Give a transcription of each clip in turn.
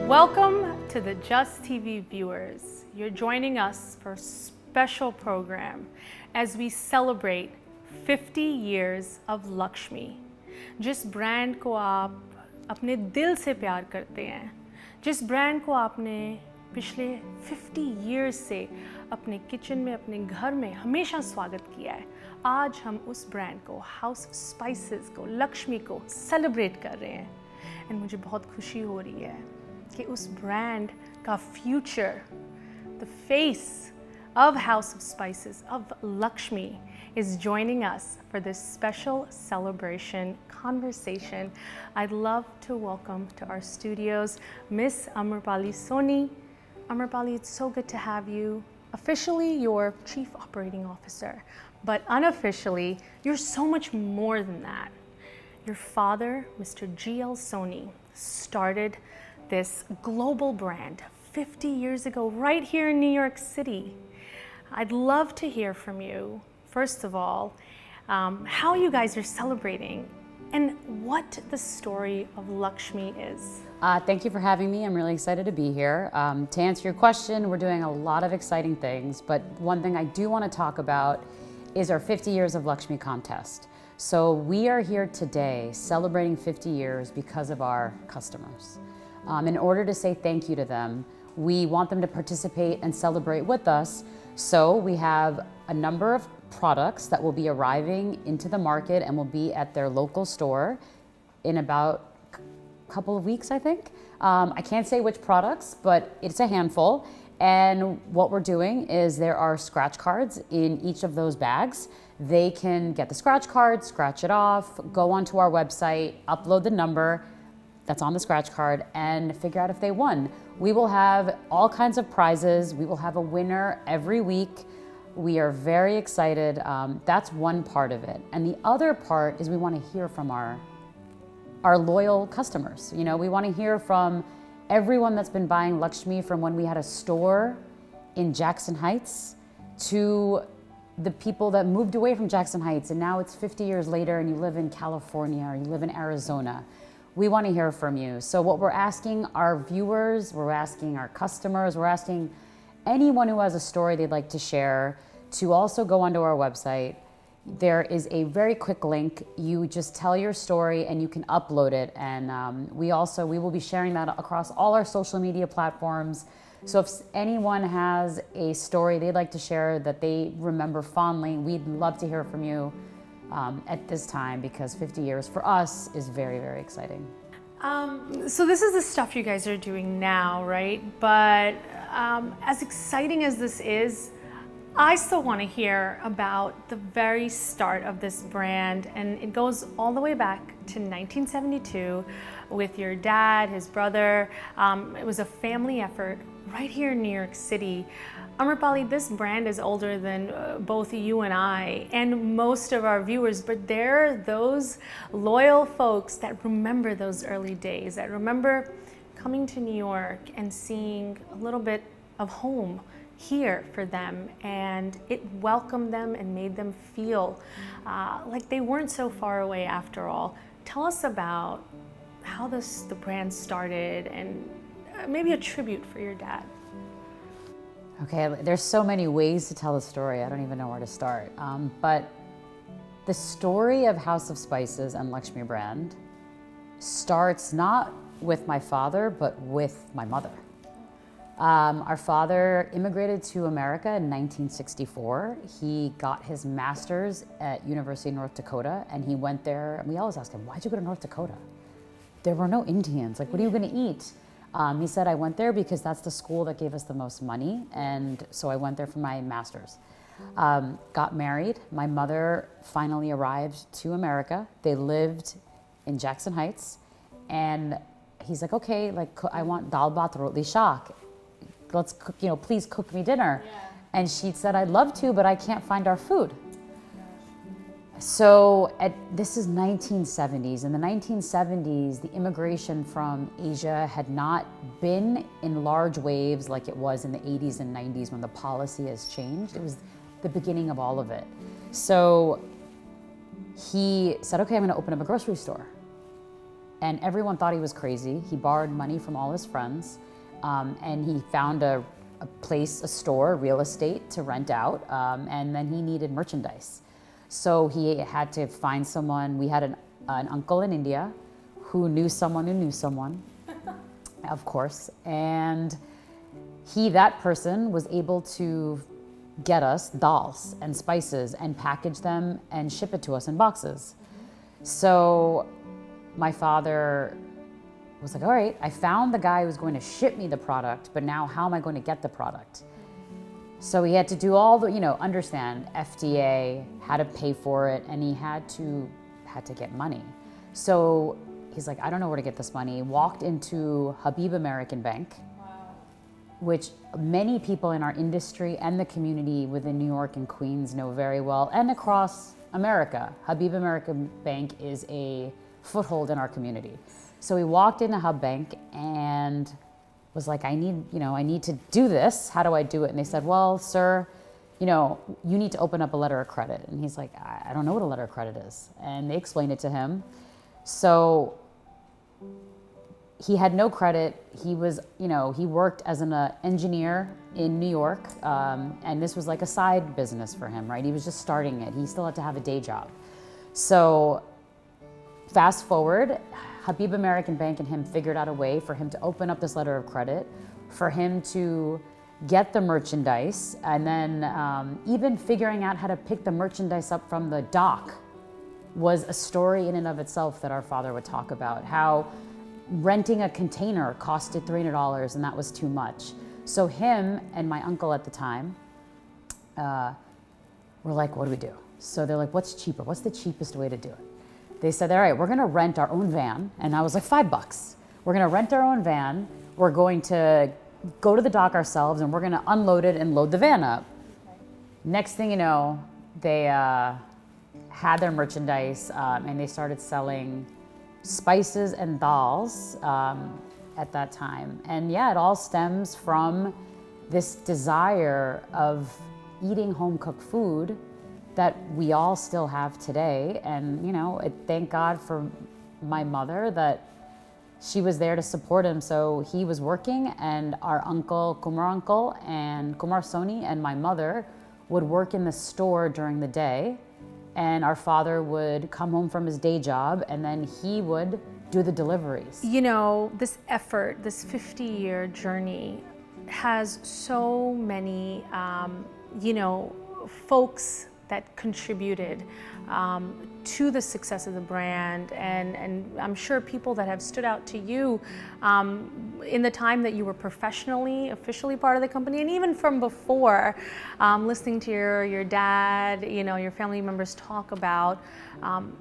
Welcome to the Jus TV viewers. You're joining us for a special program as we celebrate 50 years of Laxmi. जिस brand को आप अपने दिल से प्यार करते हैं, जिस ब्रांड को आपने पिछले 50 years से अपने किचन में, अपने घर में हमेशा स्वागत किया है, आज हम उस ब्रांड को, हाउस ऑफ स्पाइसेस को, लक्ष्मी को सेलिब्रेट कर रहे हैं। एंड मुझे बहुत खुशी हो रही है कि उस ब्रांड का future, the face of House of Spices, of Laxmi, is joining us for this special celebration conversation. I'd love to welcome to our studios Miss Amrapali Soni. Amrapali, it's so good to have you. Officially, you're Chief Operating Officer, but unofficially, you're so much more than that. Your father, Mr. G.L. Soni, started this global brand 50 years ago right here in New York City. I'd love to hear from you, first of all, how you guys are celebrating and what the story of Laxmi is. Thank you for having me. I'm really excited to be here. To answer your question, we're doing a lot of exciting things, but one thing I do want to talk about is our 50 years of Laxmi contest. So we are here today celebrating 50 years because of our customers. In order to say thank you to them, we want them to participate and celebrate with us. So we have a number of products that will be arriving into the market and will be at their local store in about a couple of weeks, I think. I can't say which products, but it's a handful. And what we're doing is there are scratch cards in each of those bags. They can get the scratch card, scratch it off, go onto our website, upload the number that's on the scratch card, and figure out if they won. We will have all kinds of prizes. We will have a winner every week. We are very excited. That's one part of it. And the other part is we want to hear from our loyal customers. You know, we want to hear from everyone that's been buying Laxmi from when we had a store in Jackson Heights to the people that moved away from Jackson Heights and now it's 50 years later and you live in California or you live in Arizona. We want to hear from you. So what we're asking our viewers, we're asking our customers, we're asking anyone who has a story they'd like to share to also go onto our website. There is a very quick link. You just tell your story and you can upload it. And we will be sharing that across all our social media platforms. So if anyone has a story they'd like to share that they remember fondly, we'd love to hear from you at this time, because 50 years for us is very, very exciting. So this is the stuff you guys are doing now, right? But as exciting as this is, I still want to hear about the very start of this brand, and it goes all the way back to 1972 with your dad, his brother. It was a family effort right here in New York City. Amrapali, this brand is older than both you and I and most of our viewers, but there are those loyal folks that remember those early days, that remember coming to New York and seeing a little bit of home here for them, and it welcomed them and made them feel like they weren't so far away after all. Tell us about how the brand started and maybe a tribute for your dad. Okay, there's so many ways to tell the story. I don't even know where to start. But the story of House of Spices and Laxmi brand starts not with my father, but with my mother. Our father immigrated to America in 1964. He got his master's at University of North Dakota, and he went there, and we always ask him, why'd you go to North Dakota? There were no Indians, like what are you gonna eat? He said, I went there because that's the school that gave us the most money, and so I went there for my master's. Got married. My mother finally arrived to America. They lived in Jackson Heights, and he's like, okay, like I want dal bhat roti shak. Let's cook, please cook me dinner. Yeah. And she said, I'd love to, but I can't find our food. So this is 1970s. In the 1970s, the immigration from Asia had not been in large waves like it was in the 80s and 90s when the policy has changed. It was the beginning of all of it. So he said, okay, I'm going to open up a grocery store. And everyone thought he was crazy. He borrowed money from all his friends, and he found a place, a store, real estate to rent out, and then he needed merchandise. So he had to find someone. We had an uncle in India who knew someone, of course, and that person was able to get us dals and spices and package them and ship it to us in boxes. So my father was like, all right, I found the guy who's going to ship me the product, but now how am I going to get the product? So he had to do all the, understand FDA, how to pay for it, and he had to get money. So he's like, I don't know where to get this money. Walked into Habib American Bank, which many people in our industry and the community within New York and Queens know very well, and across America. Habib American Bank is a foothold in our community. So we walked into Hub Bank and was like, I need to do this. How do I do it? And they said, well, sir, you need to open up a letter of credit. And he's like, I don't know what a letter of credit is. And they explained it to him. So he had no credit. He was, he worked as an engineer in New York. And this was like a side business for him, right? He was just starting it. He still had to have a day job. So fast forward, Habib American Bank and him figured out a way for him to open up this letter of credit, for him to get the merchandise, and then even figuring out how to pick the merchandise up from the dock was a story in and of itself that our father would talk about, how renting a container costed $300 and that was too much. So him and my uncle at the time were like, what do we do? So they're like, what's cheaper? What's the cheapest way to do it? They said, all right, we're going to rent our own van. And I was like, $5. We're going to rent our own van. We're going to go to the dock ourselves and we're going to unload it and load the van up. Okay. Next thing you know, they had their merchandise and they started selling spices and dals at that time. And yeah, it all stems from this desire of eating home-cooked food that we all still have today. And, thank God for my mother that she was there to support him. So he was working and our uncle, Kumar uncle, and Kumar Soni and my mother would work in the store during the day. And our father would come home from his day job and then he would do the deliveries. This effort, this 50-year journey has so many, folks that contributed to the success of the brand, and I'm sure people that have stood out to you in the time that you were officially part of the company, and even from before, listening to your dad, your family members talk about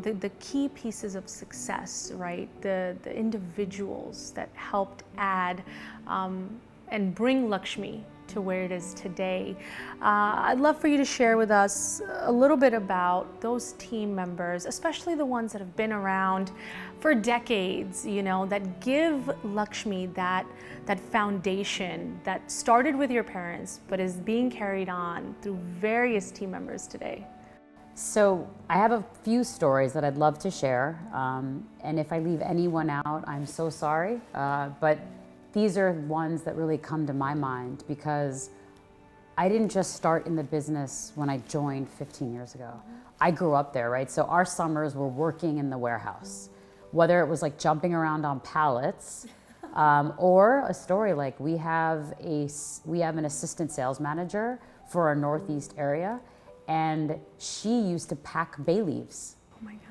the key pieces of success, right? The individuals that helped add and bring Laxmi to where it is today. I'd love for you to share with us a little bit about those team members, especially the ones that have been around for decades, that give Laxmi that foundation that started with your parents, but is being carried on through various team members today. So I have a few stories that I'd love to share. And if I leave anyone out, I'm so sorry. But these are ones that really come to my mind because I didn't just start in the business when I joined 15 years ago. I grew up there, right? So our summers were working in the warehouse, whether it was like jumping around on pallets or a story like we have an assistant sales manager for our Northeast area, and she used to pack bay leaves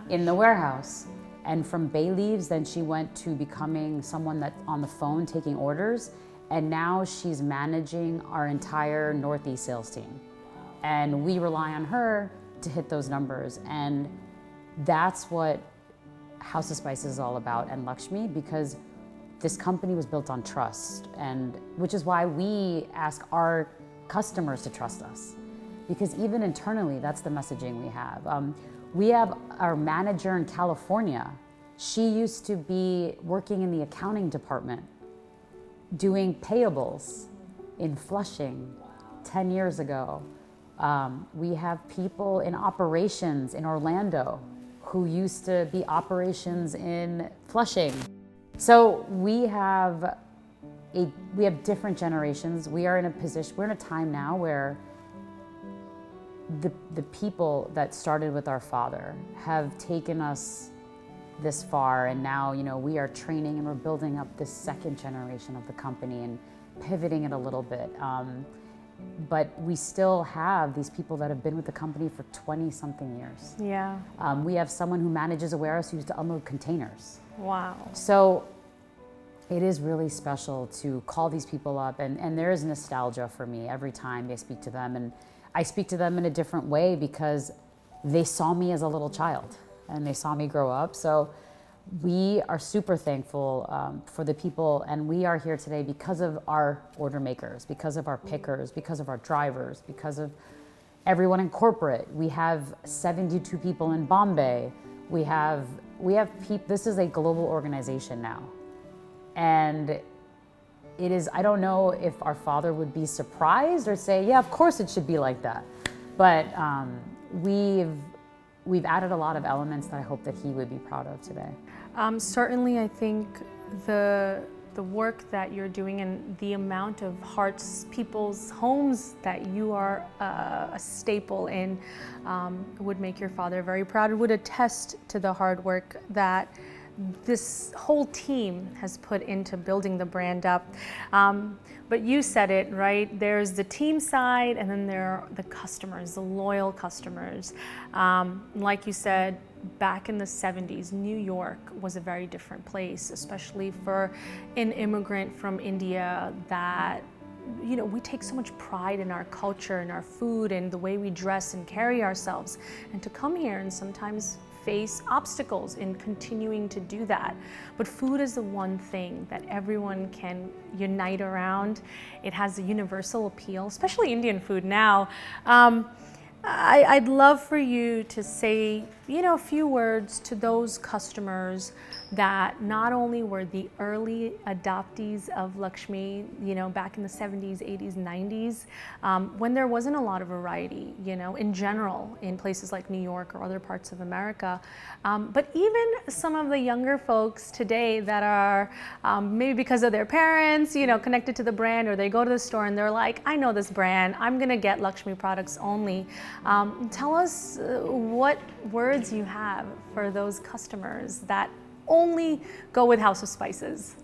in the warehouse. And from bay leaves, then she went to becoming someone that's on the phone taking orders. And now she's managing our entire Northeast sales team. And we rely on her to hit those numbers. And that's what House of Spice is all about, and Laxmi, because this company was built on trust, and which is why we ask our customers to trust us. Because even internally, that's the messaging we have. We have our manager in California. She used to be working in the accounting department, doing payables in Flushing 10 years ago. We have people in operations in Orlando who used to be operations in Flushing. So we have different generations. We're in a time now where the people that started with our father have taken us this far, and now we are training and we're building up this second generation of the company and pivoting it a little bit. But we still have these people that have been with the company for 20-something years. Yeah. We have someone who manages a warehouse who used to unload containers. Wow. So it is really special to call these people up, and there is nostalgia for me every time I speak to them. And I speak to them in a different way because they saw me as a little child and they saw me grow up. So we are super thankful for the people, and we are here today because of our order makers, because of our pickers, because of our drivers, because of everyone in corporate. We have 72 people in Bombay. We have people. This is a global organization now, and it is. I don't know if our father would be surprised or say, "Yeah, of course it should be like that," but we've added a lot of elements that I hope that he would be proud of today. Certainly, I think the work that you're doing and the amount of hearts, people's homes that you are a staple in would make your father very proud. It would attest to the hard work that this whole team has put into building the brand up. But you said it, right? There's the team side, and then there are the customers, the loyal customers. Like you said, back in the 70s, New York was a very different place, especially for an immigrant from India that, we take so much pride in our culture and our food and the way we dress and carry ourselves. And to come here and sometimes face obstacles in continuing to do that. But food is the one thing that everyone can unite around. It has a universal appeal, especially Indian food now. I'd love for you to say, a few words to those customers that not only were the early adoptees of Laxmi, back in the 70s, 80s, 90s, when there wasn't a lot of variety, in general, in places like New York or other parts of America. But even some of the younger folks today that are, maybe because of their parents, connected to the brand, or they go to the store and they're like, I know this brand, I'm gonna get Laxmi products only. Tell us what words you have for those customers that only go with House of Spices.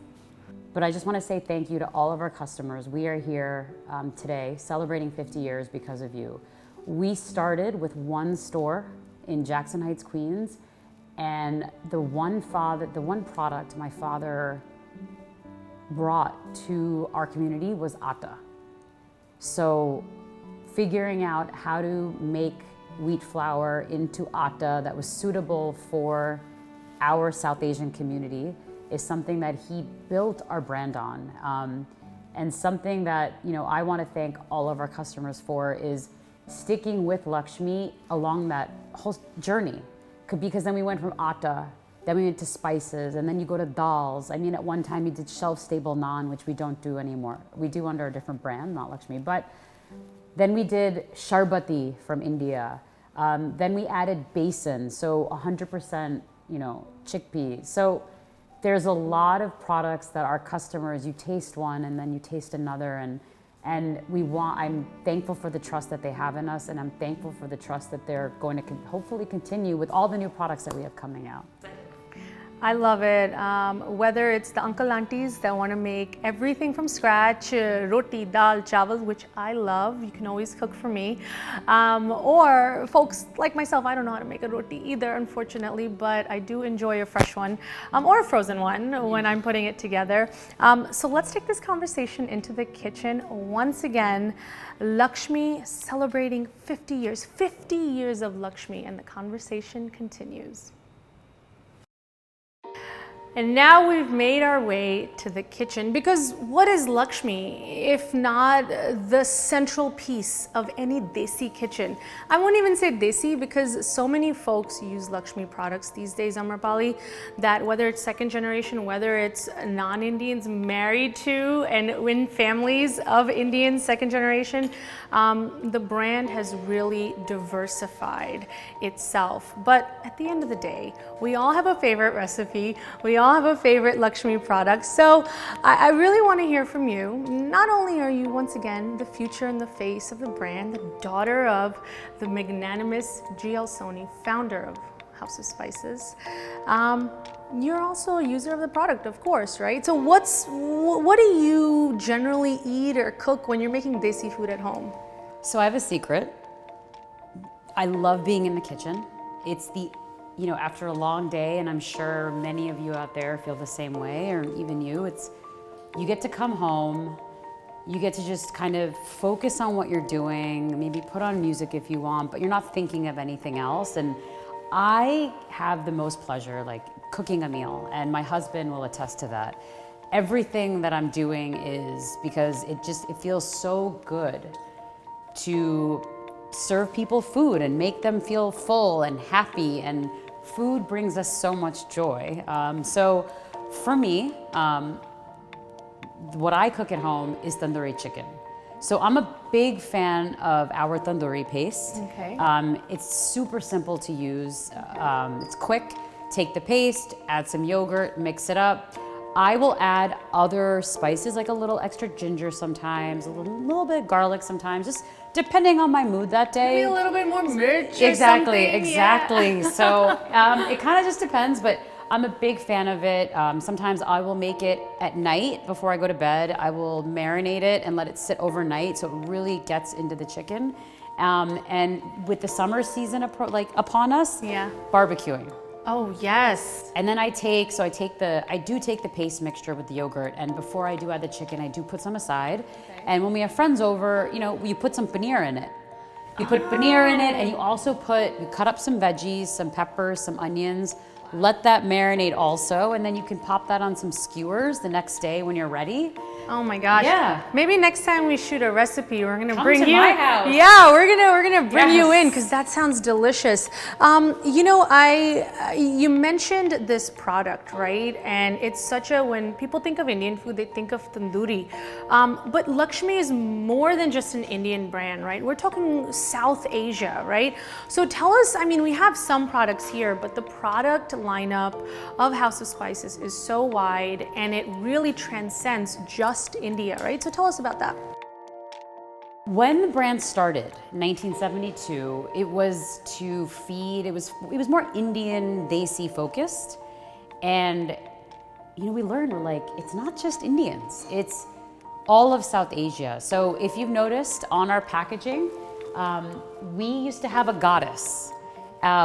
But I just want to say thank you to all of our customers. We are here today celebrating 50 years because of you. We started with one store in Jackson Heights, Queens, and the one product my father brought to our community was atta. So figuring out how to make wheat flour into atta that was suitable for our South Asian community is something that he built our brand on. And something that I want to thank all of our customers for is sticking with Laxmi along that whole journey. Because then we went from atta, then we went to spices, and then you go to dals. I mean, at one time we did shelf-stable naan, which we don't do anymore. We do under a different brand, not Laxmi. But then we did sharbati from India. Then we added besan, so 100% chickpea. So there's a lot of products that our customers, you taste one and then you taste another, and I'm thankful for the trust that they have in us, and I'm thankful for the trust that they're going to hopefully continue with all the new products that we have coming out. I love it. Whether it's the uncle aunties that want to make everything from scratch, roti, dal, chawal, which I love, you can always cook for me, or folks like myself, I don't know how to make a roti either, unfortunately, but I do enjoy a fresh one, or a frozen one when I'm putting it together. So let's take this conversation into the kitchen. Once again, Laxmi celebrating 50 years of Laxmi, and the conversation continues. And now we've made our way to the kitchen, because what is Laxmi if not the central piece of any desi kitchen? I won't even say desi, because so many folks use Laxmi products these days, Amrapali, that whether it's second generation, whether it's non-Indians married to and in families of Indians, second generation, the brand has really diversified itself. But at the end of the day, we all have a favorite recipe. We all have a favorite Laxmi product. So I really want to hear from you. Not only are you, once again, the future and the face of the brand, the daughter of the magnanimous Soni, founder of House of Spices, you're also a user of the product, of course, right? So what do you generally eat or cook when you're making desi food at home? So I have a secret. I love being in the kitchen. It's after a long day, and I'm sure many of you out there feel the same way, or even you get to come home, you get to just kind of focus on what you're doing, maybe put on music if you want, but you're not thinking of anything else. And I have the most pleasure cooking a meal, and my husband will attest to that. Everything that I'm doing is because it feels so good to serve people food and make them feel full and happy, and food brings us so much joy. So for me, what I cook at home is tandoori chicken. So I'm a big fan of our tandoori paste. Okay. It's super simple to use. It's quick. Take the paste, add some yogurt, mix it up. I will add other spices, like a little extra ginger sometimes, a little bit of garlic sometimes, just depending on my mood that day. Maybe a little bit more mirch. Exactly. Yeah. So it kind of just depends, but I'm a big fan of it. Sometimes I will make it at night before I go to bed. I will marinate it and let it sit overnight so it really gets into the chicken. And with the summer season upon us, barbecuing. Oh, yes. And then I do take the paste mixture with the yogurt, and before I do add the chicken, I do put some aside. Okay. And when we have friends over, you put some paneer in it. You put paneer in it, and you cut up some veggies, some peppers, some onions, let that marinate also, and then you can pop that on some skewers the next day when you're ready. Oh my gosh. Yeah. Maybe next time we shoot a recipe, we're gonna bring you. My house. Yeah, we're gonna bring you in, because that sounds delicious. You mentioned this product, right? And it's when people think of Indian food, they think of tandoori. But Laxmi is more than just an Indian brand, right? We're talking South Asia, right? So tell us, we have some products here, but the product lineup of House of Spices is so wide, and it really transcends just India, right? So tell us about that. When the brand started in 1972, it was it was more Indian desi focused. And we learned it's not just Indians, it's all of South Asia. So if you've noticed on our packaging, we used to have a goddess.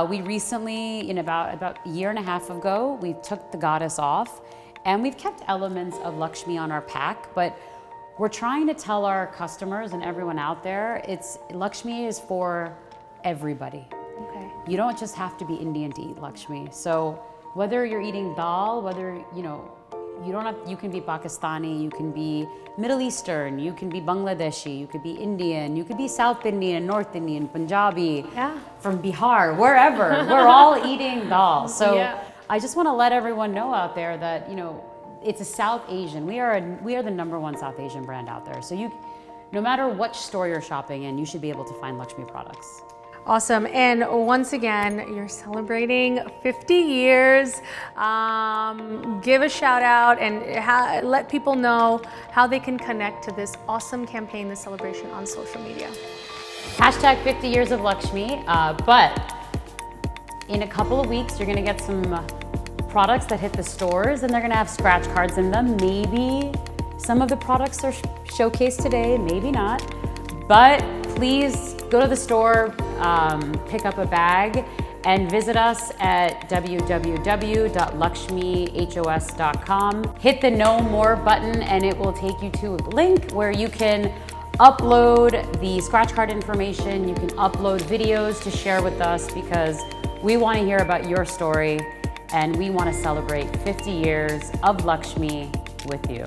We recently, about a year and a half ago, we took the goddess off, and we've kept elements of Laxmi on our pack, but we're trying to tell our customers and everyone out there, Laxmi is for everybody. Okay. You don't just have to be Indian to eat Laxmi. So whether you're eating dal, you can be Pakistani, you can be Middle Eastern, you can be Bangladeshi, you could be Indian, you could be South Indian, North Indian, Punjabi, from Bihar, wherever. We're all eating dal. So I just want to let everyone know out there that, it's a South Asian. We are the #1 South Asian brand out there. So no matter what store you're shopping in, you should be able to find Laxmi products. Awesome. And once again, you're celebrating 50 years. Give a shout out and let people know how they can connect to this awesome campaign, this celebration on social media. # 50 years of Laxmi. But in a couple of weeks, you're going to get some products that hit the stores, and they're going to have scratch cards in them. Maybe some of the products are showcased today, maybe not. But please go to the store, pick up a bag, and visit us at www.laxmihos.com. Hit the Know More button, and it will take you to a link where you can upload the scratch card information. You can upload videos to share with us, because we want to hear about your story. and we want to celebrate 50 years of Laxmi with you.